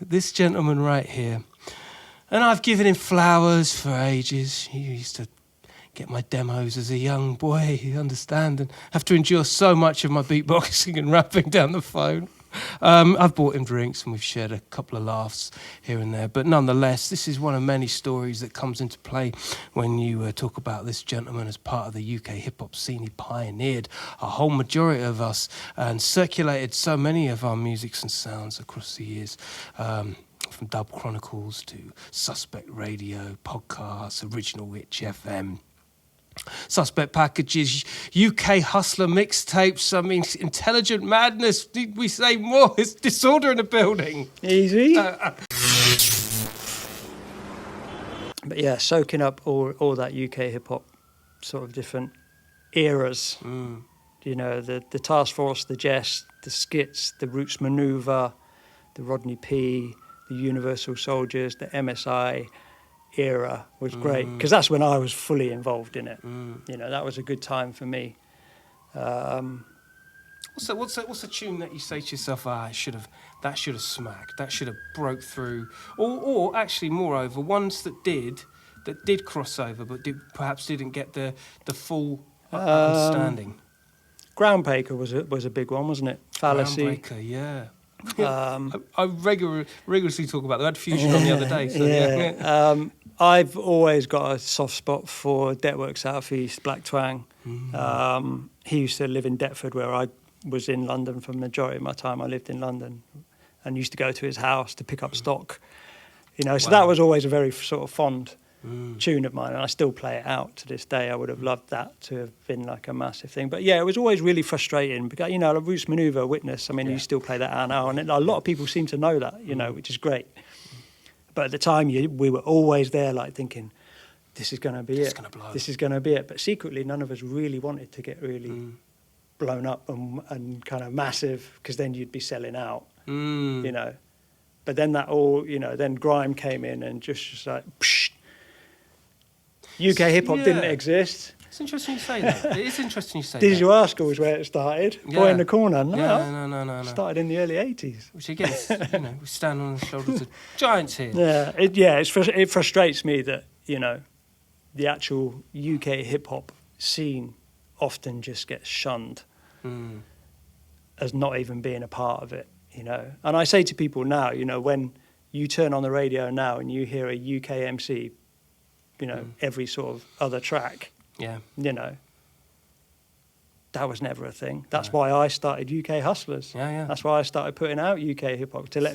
this gentleman right here. And I've given him flowers for ages. He used to get my demos as a young boy, you understand, and have to endure so much of my beatboxing and rapping down the phone. I've bought him drinks and we've shared a couple of laughs here and there. But nonetheless, this is one of many stories that comes into play when you talk about this gentleman as part of the UK hip-hop scene. He pioneered a whole majority of us and circulated so many of our musics and sounds across the years. From Dub Chronicles to Suspect Radio, podcasts, Original Witch FM, Suspect Packages, UK Hustler mixtapes. I mean, Intelligent Madness. Did we say more? It's Disorder in the Building. Easy. But yeah, soaking up all that UK hip-hop sort of different eras. You know, the Task Force, the Jest, the Skits, the Roots Maneuver, the Rodney P., the Universal Soldiers, the MSI era was great because that's when I was fully involved in it. You know, that was a good time for me. What's a tune that you say to yourself, that should have smacked, that should have broke through, or actually, moreover, ones that did cross over, but perhaps didn't get the full understanding. Groundbreaker was a big one, wasn't it? Fallacy. Groundbreaker, yeah. I rigorously talk about that. I had Fusion on the other day. So yeah. I've always got a soft spot for Detwork Southeast, Black Twang. He used to live in Deptford, where I was in London for the majority of my time. I lived in London and used to go to his house to pick up stock. You know, so that was always a very sort of fond tune of mine, and I still play it out to this day. I would have loved that to have been like a massive thing. But yeah, it was always really frustrating because, you know, like Roots Maneuver, Witness, I mean, you still play that out now, and a lot of people seem to know that, you know, which is great. But at the time, we were always there, like thinking, this is going to be it. This is going to be it. But secretly, none of us really wanted to get really blown up and kind of massive, because then you'd be selling out, you know. But then then Grime came in and just like, psh, UK hip-hop didn't exist. It's interesting you say that. It is interesting you say Did that. you ask was where it started? Boy in the Corner? No. No. Started in the early 80s. Which again, you know, we stand on the shoulders of giants here. It frustrates me that, you know, the actual UK hip-hop scene often just gets shunned as not even being a part of it, you know. And I say to people now, you know, when you turn on the radio now and you hear a UK MC, you know, every sort of other track, you know, that was never a thing. That's why I started UK Hustlers. That's why I started putting out UK hip-hop, to let